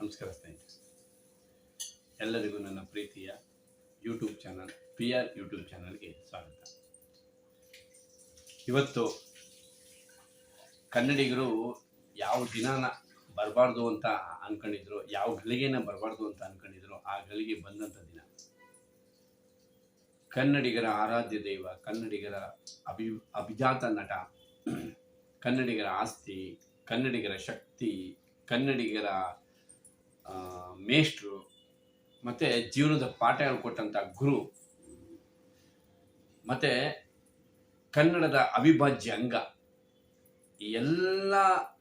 ನಮಸ್ಕಾರ ಸ್ನೇಹಿತರೆ, ಎಲ್ಲರಿಗೂ ನನ್ನ ಪ್ರೀತಿಯ ಯೂಟ್ಯೂಬ್ ಚಾನಲ್ ಯೂಟ್ಯೂಬ್ ಚಾನಲ್ಗೆ ಸ್ವಾಗತ. ಇವತ್ತು ಕನ್ನಡಿಗರು ಯಾವ ದಿನಾನ ಬರಬಾರ್ದು ಅಂತ ಅನ್ಕೊಂಡಿದ್ರು, ಯಾವ ಗಳಿಗೆನ ಬರಬಾರ್ದು ಅಂತ ಅನ್ಕೊಂಡಿದ್ರು, ಆ ಗಳಿಗೆ ಬಂದಂಥ ದಿನ. ಕನ್ನಡಿಗರ ಆರಾಧ್ಯ ದೈವ, ಕನ್ನಡಿಗರ ಅಭಿಜಾತ ನಟ, ಕನ್ನಡಿಗರ ಆಸ್ತಿ, ಕನ್ನಡಿಗರ ಶಕ್ತಿ, ಕನ್ನಡಿಗರ ಮೇಷ್ಟ್ರು, ಮತ್ತು ಜೀವನದ ಪಾಠ ಹೇಳ್ಕೊಟ್ಟಂಥ ಗುರು, ಮತ್ತು ಕನ್ನಡದ ಅವಿಭಾಜ್ಯ ಅಂಗ, ಈ ಎಲ್ಲ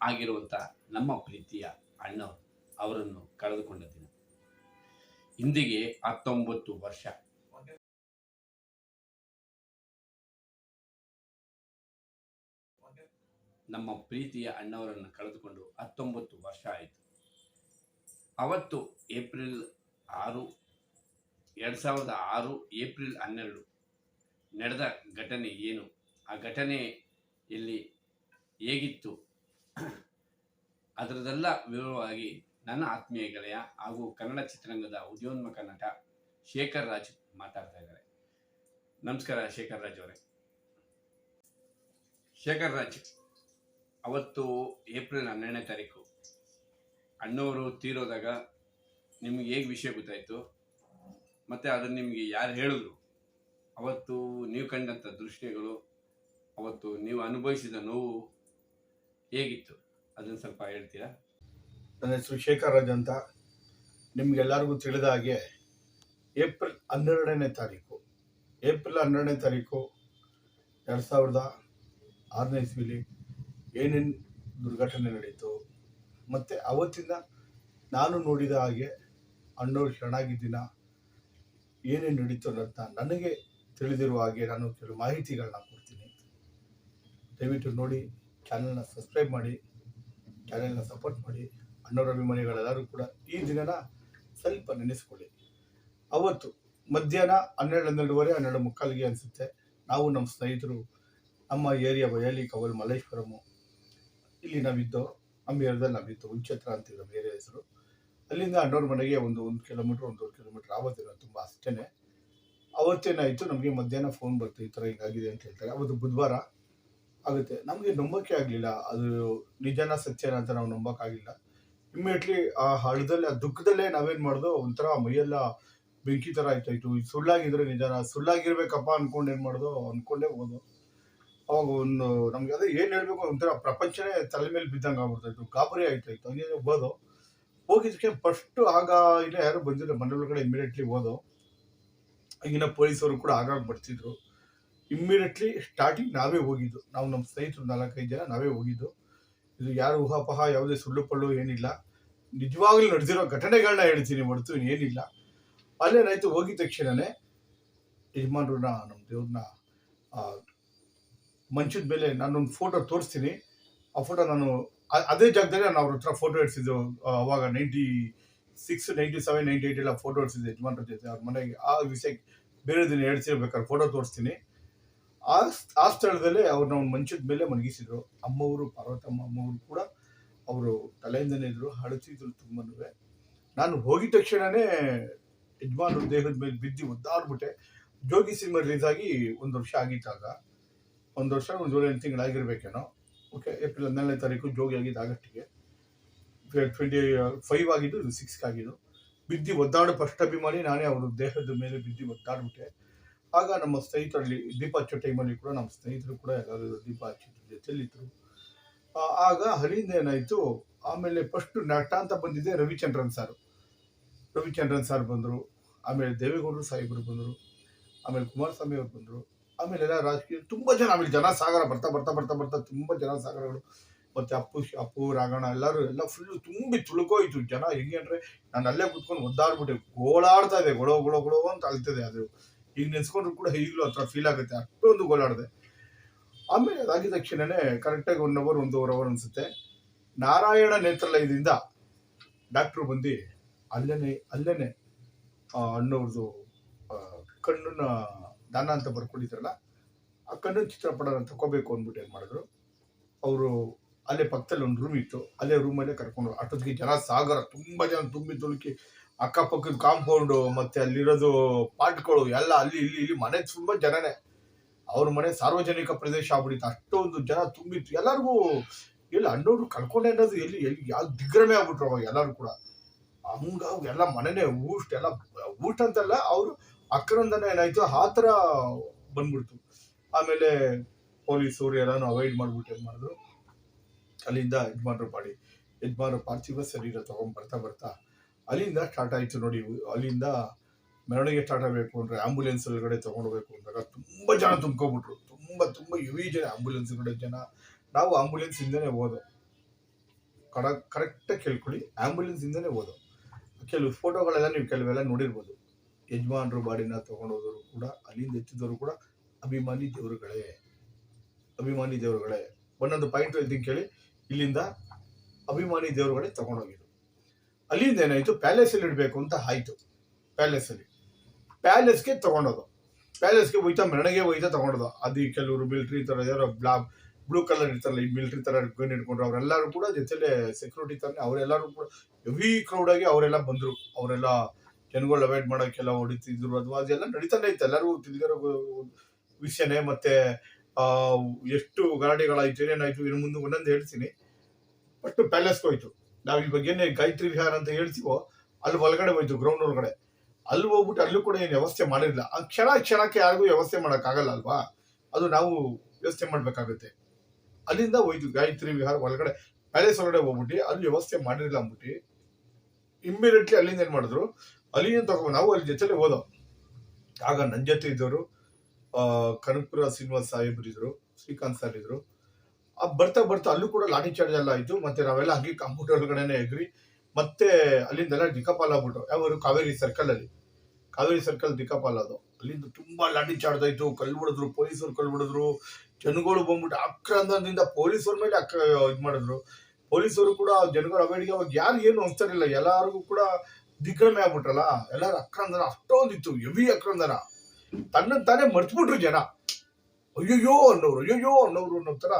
ಆಗಿರುವಂಥ ನಮ್ಮ ಪ್ರೀತಿಯ ಅಣ್ಣವರು ಅವರನ್ನು ಕಳೆದುಕೊಂಡ ದಿನ. ಇಂದಿಗೆ 19 ವರ್ಷ. ನಮ್ಮ ಪ್ರೀತಿಯ ಅಣ್ಣವರನ್ನು ಕಳೆದುಕೊಂಡು 19 ವರ್ಷ ಆಯಿತು. ಅವತ್ತು ಏಪ್ರಿಲ್ 6, 2006 ಏಪ್ರಿಲ್ 12 ನಡೆದ ಘಟನೆ ಏನು, ಆ ಘಟನೆಯಲ್ಲಿ ಹೇಗಿತ್ತು, ಅದರದೆಲ್ಲ ವಿವರವಾಗಿ ನನ್ನ ಆತ್ಮೀಯ ಗೆಳೆಯ ಹಾಗೂ ಕನ್ನಡ ಚಿತ್ರರಂಗದ ಉದಯೋನ್ಮುಖ ನಟ ಶೇಖರ್ ರಾಜ್ ಮಾತಾಡ್ತಾ ಇದ್ದಾರೆ. ನಮಸ್ಕಾರ ಶೇಖರ್ ರಾಜ್ ಅವರೇ. ಶೇಖರ್ ರಾಜ್, ಅವತ್ತು ಏಪ್ರಿಲ್ 12ನೇ ತಾರೀಕು ಅಣ್ಣವರು ತೀರೋದಾಗ ನಿಮಗೆ ಹೇಗೆ ವಿಷಯ ಗೊತ್ತಾಯಿತು, ಮತ್ತು ಅದನ್ನು ನಿಮಗೆ ಯಾರು ಹೇಳಿದ್ರು, ಅವತ್ತು ನೀವು ಕಂಡಂಥ ದೃಶ್ಯಗಳು, ಅವತ್ತು ನೀವು ಅನುಭವಿಸಿದ ನೋವು ಹೇಗಿತ್ತು, ಅದನ್ನು ಸ್ವಲ್ಪ ಹೇಳ್ತೀರಾ? ನನ್ನ ಹೆಸರು ಶೇಖರ್ ರಾಜ್ ಅಂತ. ನಿಮಗೆಲ್ಲರಿಗೂ ತಿಳಿದ ಹಾಗೆ ಏಪ್ರಿಲ್ 12ನೇ ತಾರೀಕು 2006ನೇ ಇಸ್ವಿಲಿ ಏನೇನು ದುರ್ಘಟನೆ ನಡೀತು, ಮತ್ತು ಅವತ್ತಿಂದ ನಾನು ನೋಡಿದ ಹಾಗೆ ಅಣ್ಣವ್ರು ಶರಣಾಗಿದ್ದ ಏನೇನು ನಡೀತು ಅಂತ ನನಗೆ ತಿಳಿದಿರುವ ಹಾಗೆ ನಾನು ಕೆಲವು ಮಾಹಿತಿಗಳನ್ನ ಕೊಡ್ತೀನಿ. ದಯವಿಟ್ಟು ನೋಡಿ, ಚಾನಲ್ನ ಸಬ್ಸ್ಕ್ರೈಬ್ ಮಾಡಿ, ಚಾನಲ್ನ ಸಪೋರ್ಟ್ ಮಾಡಿ. ಅಣ್ಣವ್ರ ಅಭಿಮಾನಿಗಳೆಲ್ಲರೂ ಕೂಡ ಈ ದಿನನ ಸ್ವಲ್ಪ ನೆನೆಸ್ಕೊಳ್ಳಿ. ಅವತ್ತು ಮಧ್ಯಾಹ್ನ 12:30 ಅನಿಸುತ್ತೆ, ನಾವು ನಮ್ಮ ಸ್ನೇಹಿತರು ನಮ್ಮ ಏರಿಯಾ ಬಯಲಿ ಕವಲ್ ಮಲ್ಲೇಶ್ವರಮು ಇಲ್ಲಿ ನಾವಿದ್ದೋ, ನಮ್ಮ ಏರಿಯಾದಲ್ಲಿ ನಾವಿದ್ದು ಉಂಚತ್ರ ಅಂತೀವಿ ನಮ್ಮ ಏರಿಯಾ ಹೆಸರು. ಅಲ್ಲಿಂದ ಅಣ್ಣವ್ರ ಮನೆಗೆ ಒಂದು ಕಿಲೋಮೀಟ್ರ್ 1.5 ಕಿಲೋಮೀಟ್ರ್ ಆಗೋದಿಲ್ಲ, ತುಂಬ ಅಷ್ಟೇ. ಅವತ್ತೇನಾಯಿತು, ನಮಗೆ ಮಧ್ಯಾಹ್ನ ಫೋನ್ ಬರ್ತು, ಈ ಥರ ಹಿಂಗಾಗಿದೆ ಅಂತ ಹೇಳ್ತಾರೆ. ಅವತ್ತು ಬುಧವಾರ ಆಗುತ್ತೆ. ನಮಗೆ ನಂಬೋಕೆ ಆಗಲಿಲ್ಲ, ಅದು ನಿಜನ ಸತ್ಯನ ಅಂತ ನಾವು ನಂಬೋಕ್ಕಾಗಿಲ್ಲ. ಇಮ್ಮಿಡಿಯೇಟ್ಲಿ ಆ ಹಳದಲ್ಲಿ, ಆ ದುಃಖದಲ್ಲೇ ನಾವೇನು ಮಾಡ್ದೋ, ಒಂಥರ ಮೈಯೆಲ್ಲ ಬೆಂಕಿ ಥರ ಆಯ್ತಾಯಿತು. ಇದು ಸುಳ್ಳಾಗಿದ್ರೆ ನಿಜನ, ಸುಳ್ಳಾಗಿರ್ಬೇಕಪ್ಪ ಅಂದ್ಕೊಂಡೇ ಹೋದು. ಅವಾಗ ಒಂದು ನಮ್ಗೆ ಅದೇ ಏನು ಹೇಳಬೇಕು, ಒಂಥರ ಪ್ರಪಂಚನೇ ತಲೆ ಮೇಲೆ ಬಿದ್ದಂಗೆ ಆಗ್ಬಿಡ್ತಾಯಿತ್ತು, ಗಾಬರಿ ಆಯ್ತಾಯಿತ್ತು. ಹಂಗೆ ಹೋಗಿದ್ದಕ್ಕೆ ಫಸ್ಟು ಆಗ ಇಲ್ಲ ಯಾರು ಬಂದಿಲ್ಲ, ಮನೆ ಒಳಗಡೆ ಇಮ್ಮಿಡಿಯೇಟ್ಲಿ ಹೋದೋ. ಈಗಿನ ಪೊಲೀಸವರು ಕೂಡ ಆಗಾಗ ಬರ್ತಿದ್ರು. ಇಮ್ಮಿಡಿಯೇಟ್ಲಿ ಸ್ಟಾರ್ಟಿಂಗ್ ನಾವೇ ಹೋಗಿದ್ದು, ನಾವು ನಮ್ಮ ಸ್ನೇಹಿತರು 4-5 ಜನ ನಾವೇ ಹೋಗಿದ್ದು. ಇದು ಯಾರು ಊಹಾಪೋಹ, ಯಾವುದೇ ಸುಳ್ಳು ಪಳ್ಳು ಏನಿಲ್ಲ, ನಿಜವಾಗ್ಲೂ ನಡೆದಿರೋ ಘಟನೆಗಳನ್ನ ಹೇಳ್ತೀನಿ ಹೊರತು ಏನಿಲ್ಲ. ಅಲ್ಲೇನಾಯ್ತು, ಹೋಗಿದ ತಕ್ಷಣನೇ ಯಜಮಾನ್ರನ್ನ, ನಮ್ಮ ದೇವ್ರನ್ನ ಮಂಚದ ಮೇಲೆ ನಾನೊಂದು ಫೋಟೋ ತೋರಿಸ್ತೀನಿ. ಆ ಫೋಟೋ ನಾನು ಅದೇ ಜಾಗದಲ್ಲಿ ನಾನು ಅವ್ರ ಹತ್ರ ಫೋಟೋ ಇಡ್ಸಿದ್ದು. ಅವಾಗ 96, 97, 98 ಎಲ್ಲ ಫೋಟೋ ಇಡ್ಸಿದ್ದೆ ಯಜಮಾನ್ರ ಜೊತೆ ಅವ್ರ ಮನೆಗೆ. ಆ ವಿಷಯಕ್ಕೆ ಬೇರೆ ದಿನ ಹೇಳ್ಸಿರ್ಬೇಕಾದ್ರೆ ಫೋಟೋ ತೋರಿಸ್ತೀನಿ. ಆ ಸ್ಥಳದಲ್ಲೇ ಅವ್ರನ್ನ ಒಂದು ಮಂಚದ ಮೇಲೆ ಮಲಗಿಸಿದ್ರು. ಅಮ್ಮವರು, ಪಾರ್ವತಮ್ಮ ಅಮ್ಮವರು ಕೂಡ ಅವರು ತಲೆಯಿಂದನೇ ಇದ್ರು, ಹಳಸಿದ್ರು ತುಂಬನೂ. ನಾನು ಹೋಗಿದ ತಕ್ಷಣವೇ ಯಜಮಾನ್ರ ದೇಹದ ಮೇಲೆ ಬಿದ್ದು ಒದ್ದಾಡ್ಬಿಟ್ಟೆ. ಜೋಗಿ ಸಿನಿಮಾ ರಿಲೀಸ್ ಆಗಿ 1 ವರ್ಷ ಆಗಿದ್ದಾಗ, 1 ವರ್ಷ 7 ತಿಂಗಳಾಗಿರ್ಬೇಕೇನೋ. ಓಕೆ, ಏಪ್ರಿಲ್ 12ನೇ ತಾರೀಕು ಜೋಗಿ ಆಗಿದ್ದು, ಆಗಸ್ಟಿಗೆ 25 ಆಗಿದ್ದು, ಇದು 6 ಆಗಿದ್ದು. ಬಿದ್ದು ಒದ್ದಾಡು ಫಸ್ಟ್ ಅಭಿಮಾನಿ ನಾನೇ, ಅವರು ದೇಹದ ಮೇಲೆ ಬಿದ್ದು ಒದ್ದಾಡ್ಬಿಟ್ಟೆ. ಆಗ ನಮ್ಮ ಸ್ನೇಹಿತರಲ್ಲಿ ದೀಪ ಹಚ್ಚೋ ಟೈಮಲ್ಲಿ ಕೂಡ ನಮ್ಮ ಸ್ನೇಹಿತರು ಕೂಡ ಎಲ್ಲರೂ ದೀಪ ಹಚ್ಚಿದ್ರು, ಜೊತೆಲಿದ್ರು. ಆಗ ಅಲ್ಲಿಂದ ಏನಾಯಿತು, ಆಮೇಲೆ ಫಸ್ಟ್ ನಟ ಅಂತ ಬಂದಿದ್ದೆ ರವಿಚಂದ್ರನ್ ಸರ್ ಬಂದರು. ಆಮೇಲೆ ದೇವೇಗೌಡರು ಸಾಹೇಬರು ಬಂದರು. ಆಮೇಲೆ ಕುಮಾರಸ್ವಾಮಿ ಅವರು ಬಂದರು. ಆಮೇಲೆ ಎಲ್ಲ ರಾಜಕೀಯ ತುಂಬ ಜನ, ಆಮೇಲೆ ಜನಸಾಗರ ಬರ್ತಾ ತುಂಬ ಜನಸಾಗರಗಳು. ಮತ್ತು ಅಪ್ಪು ರಾಘಣ್ಣ ಎಲ್ಲ ಫುಲ್ಲು ತುಂಬಿ ತುಳುಕೋಯ್ತು ಜನ. ಹೆಂಗೆ ಅಂದರೆ ನಾನು ಅಲ್ಲೇ ಕೂತ್ಕೊಂಡು ಒದ್ದಾಡ್ಬಿಟ್ಟೆ, ಗೋಳಾಡ್ತಾ ಇದೆ, ಗೊಳೋ ಅಂತ ಅಳ್ತಿದೆ. ಅದು ಈಗ ನೆನೆಸ್ಕೊಂಡ್ರು ಕೂಡ ಈಗಲೂ ಆ ಥರ ಫೀಲ್ ಆಗುತ್ತೆ, ಅಷ್ಟೊಂದು ಗೋಳಾಡಿದೆ. ಆಮೇಲೆ ಅದಾಗಿದ ತಕ್ಷಣವೇ ಕರೆಕ್ಟಾಗಿ 1 ಅವರ್ 1.5 ಅವರ್ ಅನಿಸುತ್ತೆ, ನಾರಾಯಣ ನೇತ್ರಾಲಯದಿಂದ ಡಾಕ್ಟ್ರು ಬಂದು ಅಲ್ಲೇ ಅಣ್ಣವ್ರದ್ದು ಕಣ್ಣನ್ನ ದಾನ ಅಂತ ಬರ್ಕೊಂಡಿದ್ರಲ್ಲ, ಆ ಕಣ್ಣಿನ ಚಿತ್ರಪಟನ ತಗೋಬೇಕು ಅಂದ್ಬಿಟ್ಟು ಏನು ಮಾಡಿದ್ರು, ಅವರು ಅಲ್ಲೇ ಪಕ್ಕದಲ್ಲಿ ಒಂದು ರೂಮ್ ಇತ್ತು, ಅಲ್ಲೇ ರೂಮಲ್ಲೇ ಕರ್ಕೊಂಡು ಅಷ್ಟೊತ್ತಿಗೆ ಜನ ಸಾಗರ, ತುಂಬಾ ಜನ ತುಂಬಿ ತುಳುಕಿ, ಅಕ್ಕಪಕ್ಕದ ಕಾಂಪೌಂಡು ಮತ್ತೆ ಅಲ್ಲಿರೋದು ಪಾಟ್ಗಳು ಎಲ್ಲ ಅಲ್ಲಿ ಇಲ್ಲಿ ಮನೆ ತುಂಬಾ ಜನನೇ. ಅವ್ರ ಮನೆ ಸಾರ್ವಜನಿಕ ಪ್ರದೇಶ ಆಗ್ಬಿಟ್ಟಿತ್ತು, ಅಷ್ಟೊಂದು ಜನ ತುಂಬಿತ್ತು. ಎಲ್ಲರಿಗೂ ಎಲ್ಲಿ ಅಣ್ಣವ್ರು ಕಳ್ಕೊಂಡೆ ಅನ್ನೋದು ಎಲ್ಲಿ ಎಲ್ಲಿ ಯಾವ ದಿಗ್ಭ್ರಮೆ ಆಗ್ಬಿಟ್ರು ಅವಾಗ ಎಲ್ಲರೂ ಕೂಡ. ಹಂಗ ಎಲ್ಲ ಮನೆನೇ ಎಲ್ಲ ಊಟ ಅಂತಲ್ಲ, ಅವರು ಅಕ್ರಂದನ ಏನಾಯ್ತು ಆ ಥರ ಬಂದ್ಬಿಡ್ತು. ಆಮೇಲೆ ಪೊಲೀಸರು ಎಲ್ಲಾನು ಅವಾಯ್ಡ್ ಮಾಡ್ಬಿಟ್ಟು ಏನ್ ಮಾಡಿದ್ರು, ಅಲ್ಲಿಂದ ಯಜಮಾನ್ರ ಪಾರ್ಥಿವ ಶರೀರ ತಗೊಂಡ್ ಬರ್ತಾ ಅಲ್ಲಿಂದ ಸ್ಟಾರ್ಟ್ ಆಯ್ತು ನೋಡಿ. ಅಲ್ಲಿಂದ ಮೆರವಣಿಗೆ ಸ್ಟಾರ್ಟ್ ಆಗಬೇಕು ಅಂದ್ರೆ ಆಂಬುಲೆನ್ಸ್ ಒಳಗಡೆ ತಗೊಂಡೋಗ್ಬೇಕು ಅಂದಾಗ ತುಂಬಾ ಜನ ತುಂಬ್ಕೊಬಿಟ್ರು. ತುಂಬಾ ಹೆವಿ ಜನ ಆಂಬುಲೆನ್ಸ್ ಕಡೆ ಜನ. ನಾವು ಆಂಬುಲೆನ್ಸ್ ಇಂದನೇ ಹೋದೋ, ಕರೆಕ್ಟ್ ಕೇಳ್ಕೊಳ್ಳಿ, ಆಂಬುಲೆನ್ಸ್ ಇಂದನೇ ಹೋದೋ. ಕೆಲವು ಫೋಟೋಗಳೆಲ್ಲ ನೀವು ಕೆಲವೆಲ್ಲ ನೋಡಿರ್ಬೋದು. ಯಜಮಾನ್ರು ಬಾಡಿನ ತಗೊಂಡೋದವರು ಕೂಡ, ಅಲ್ಲಿಂದ ಎತ್ತಿದವರು ಕೂಡ ಅಭಿಮಾನಿ ದೇವರುಗಳೇ. ಒಂದೊಂದು ಪಾಯಿಂಟ್ ಹೇಳ್ತೀನಿ ಕೇಳಿ. ಇಲ್ಲಿಂದ ಅಭಿಮಾನಿ ದೇವರುಗಳೇ ತಗೊಂಡೋಗಿದ್ರು. ಅಲ್ಲಿಂದ ಏನಾಯ್ತು, ಪ್ಯಾಲೇಸ್ ಅಲ್ಲಿ ಇಡ್ಬೇಕು ಅಂತ ಆಯ್ತು. ಪ್ಯಾಲೇಸ್ಗೆ ತಗೊಂಡೋದು, ಪ್ಯಾಲೇಸ್ಗೆ ಮೆರವಣಿಗೆ ತಗೊಂಡೋದು. ಅದು ಕೆಲವರು ಮಿಲಿಟರಿ ತರ ಯಾರೋ ಬ್ಲೂ ಕಲರ್ ಇರ್ತಾರಲ್ಲ, ಈ ಮಿಲಿಟರಿ ತರ ಗನ್ ಇಟ್ಕೊಂಡ್ರು, ಅವರೆಲ್ಲರೂ ಕೂಡ ಜೊತೆಲೆ ಸೆಕ್ಯೂರಿಟಿ ತರ ಅವರೆಲ್ಲರೂ ಕೂಡ ಹೆವಿ ಕ್ರೌಡ್ ಆಗಿ ಅವರೆಲ್ಲ ಬಂದ್ರು. ಅವರೆಲ್ಲ ಜನಗಳು ಅವಾಯ್ಡ್ ಮಾಡೋಕ್ಕೆಲ್ಲ ಹೊಡಿತಿದ್ರು. ಅದೆಲ್ಲ ನಡೀತಾನೆ ಇತ್ತು, ಎಲ್ಲರಿಗೂ ತಿಳಿದಿರೋ ವಿಷಯನೇ. ಮತ್ತೆ ಎಷ್ಟು ಗಲಾಟೆಗಳಾಯ್ತು, ಏನೇನಾಯ್ತು ಇನ್ನು ಮುಂದೆ ಒಂದೊಂದು ಹೇಳ್ತೀನಿ. ಬಟ್ ಪ್ಯಾಲೇಸ್ಗೆ ಹೋಯ್ತು. ನಾವ್ ಈ ಬಗ್ಗೆ ಗಾಯತ್ರಿ ವಿಹಾರ ಅಂತ ಹೇಳ್ತೀವೋ, ಅಲ್ಲಿ ಒಳಗಡೆ ಹೋಯ್ತು, ಗ್ರೌಂಡ್ ಒಳಗಡೆ. ಅಲ್ಲಿ ಹೋಗ್ಬಿಟ್ಟು ಅಲ್ಲೂ ಕೂಡ ಏನು ವ್ಯವಸ್ಥೆ ಮಾಡಿರಲಿಲ್ಲ. ಆ ಕ್ಷಣಕ್ಕೆ ಯಾರಿಗೂ ವ್ಯವಸ್ಥೆ ಮಾಡಕ್ ಆಗಲ್ಲ ಅಲ್ವಾ, ಅದು ನಾವು ವ್ಯವಸ್ಥೆ ಮಾಡ್ಬೇಕಾಗುತ್ತೆ. ಅಲ್ಲಿಂದ ಹೋಯ್ತು ಗಾಯತ್ರಿ ವಿಹಾರ ಒಳಗಡೆ, ಪ್ಯಾಲೇಸ್ ಒಳಗಡೆ ಹೋಗ್ಬಿಟ್ಟು ಅಲ್ಲಿ ವ್ಯವಸ್ಥೆ ಮಾಡಿರಲಿಲ್ಲ ಅಂದ್ಬಿಟ್ಟು ಇಮ್ಮಿಡಿಯೇಟ್ಲಿ ಅಲ್ಲಿಂದ ಏನ್ ಮಾಡಿದ್ರು, ಅಲ್ಲಿಂದ ತಗೊಂಡು ನಾವು ಅಲ್ಲಿ ಜೊತೆಲೆ ಹೋದೋ. ಆಗ ನನ್ನ ಜೊತೆ ಇದ್ದವರು ಕನಕಪುರ ಶ್ರೀನಿವಾಸ ಸಾಹೇಬ್ರು ಇದ್ರು, ಶ್ರೀಕಾಂತ್ ಸರ್ ಇದ್ರು. ಬರ್ತಾ ಅಲ್ಲೂ ಕೂಡ ಲಾಠಿ ಚಾರ್ಜ್ ಎಲ್ಲ ಆಯ್ತು. ಮತ್ತೆ ನಾವೆಲ್ಲ ಹಂಗೆ ಕಾಂಪೌಂಡ್ ಒಳಗಡೆನೆ ಎಗ್ರಿ ಮತ್ತೆ ಅಲ್ಲಿಂದೆಲ್ಲ ದಿಕ್ಕಾಪಾಲ್ ಆಗ್ಬಿಟ್ಟು ಯಾವರು ಕಾವೇರಿ ಸರ್ಕಲ್ ದಿಕ್ಕಾಪಾಲ್ ಅದು. ಅಲ್ಲಿಂದ ತುಂಬಾ ಲಾಠಿ ಚಾರ್ಜ್ ಆಯ್ತು, ಕಲ್ಲು ಹೊಡೆದ್ರು, ಪೊಲೀಸರು ಕಲ್ಲು ಹೊಡೆದ್ರು. ಜನಗಳು ಬಂದ್ಬಿಟ್ಟು ಆಕ್ರಂದದಿಂದ ಪೊಲೀಸರ ಮೇಲೆ ಇದ್ ಮಾಡಿದ್ರು. ಪೊಲೀಸರು ಕೂಡ ಜನಗಳು ಅವಾಯ್ಡ್ಗೆ ಅವಾಗ ಯಾರು ಏನು ಅನ್ಸ್ತಾರಿಲ್ಲ, ಎಲ್ಲಾರಿಗೂ ಕೂಡ ದಿಗ್ಭ್ರಮೆ ಆಗ್ಬಿಟ್ರಲ್ಲ. ಎಲ್ಲಾರು ಅಕ್ರಂದನ ಅಷ್ಟೊಂದಿತ್ತು, ಹೆವಿ ಅಕ್ರಂದನ. ತಾನೇ ಮರ್ತ್ಬಿಟ್ರು ಜನ. ಅಯ್ಯಯ್ಯೋ ಅನ್ನೋರು ಅನ್ನೋ ತರ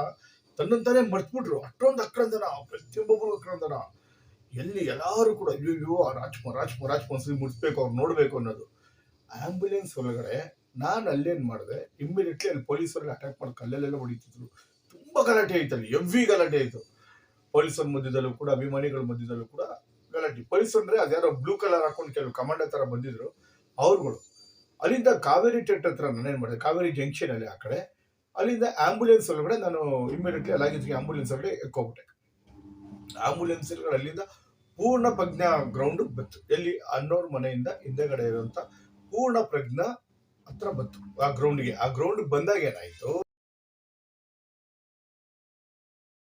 ತನ್ನಂತಾನೆ ಮರ್ತ್ಬಿಟ್ರು. ಅಷ್ಟೊಂದು ಅಕ್ರಂದನ, ಪ್ರತಿಯೊಬ್ಬೊಬ್ರು ಅಕ್ರಂದನ. ಎಲ್ಲಿ ಎಲ್ಲಾರು ಕೂಡ ಅಯ್ಯಯ್ಯೋ ರಾಜ್ಕುಮಾರ್ ಮುಟ್ಸ್ಬೇಕು, ಅವ್ರು ನೋಡ್ಬೇಕು ಅನ್ನೋದು. ಆಂಬ್ಯುಲೆನ್ಸ್ ಒಳಗಡೆ ನಾನು ಅಲ್ಲೇನ್ ಮಾಡಿದೆ, ಇಮ್ಮಿಡಿಯೇಟ್ಲಿ ಅಲ್ಲಿ ಪೊಲೀಸರಿಗೆ ಅಟ್ಯಾಕ್ ಮಾಡಿ ಕಲ್ಲಲ್ಲೆಲ್ಲ ಹೊಡಿತಿದ್ರು. ತುಂಬಾ ಗಲಾಟೆ ಆಯ್ತು, ಅಲ್ಲಿ ಹೆವಿ ಗಲಾಟೆ ಆಯ್ತು. ಪೊಲೀಸರ ಮಧ್ಯದಲ್ಲೂ ಕೂಡ, ಅಭಿಮಾನಿಗಳ ಮಧ್ಯದಲ್ಲೂ ಕೂಡ ಗಲಾಟೆ. ಪೊಲೀಸರು ಅಂದ್ರೆ ಅದ್ಯಾರೋ ಬ್ಲೂ ಕಲರ್ ಹಾಕೊಂಡು ಕೆಲವು ಕಮಾಂಡರ್ ತರ ಬಂದಿದ್ರು ಅವ್ರುಗಳು. ಅಲ್ಲಿಂದ ಕಾವೇರಿ ಥಿಯೇಟರ್ ಹತ್ರ ನಾನೇನ್ ಮಾಡಿದೆ, ಕಾವೇರಿ ಜಂಕ್ಷನ್ ಅಲ್ಲಿ ಆ ಕಡೆ, ಅಲ್ಲಿಂದ ಆಂಬುಲೆನ್ಸ್ ಒಳಗಡೆ ನಾನು ಇಮ್ಮಿಡಿಯೇಟ್ಲಿ ಅಲ್ಲಾಗಿದ್ವಿ ಆಂಬುಲೆನ್ಸ್ ಒಳಗಡೆ ಎಕ್ಕೋಗ್ಬಿಟ್ಟೆ. ಆಂಬುಲೆನ್ಸ್ ಅಲ್ಲಿಂದ ಪೂರ್ಣ ಪ್ರಜ್ಞಾ ಗ್ರೌಂಡ್ ಬಂತು. ಎಲ್ಲಿ ಅನ್ನೋರ್ ಮನೆಯಿಂದ ಹಿಂದೆಗಡೆ ಇರುವಂತ ಪೂರ್ಣ ಪ್ರಜ್ಞಾ ಹತ್ರ ಬಂತು ಆ ಗ್ರೌಂಡ್ಗೆ. ಆ ಗ್ರೌಂಡ್ ಬಂದಾಗ ಏನಾಯ್ತು,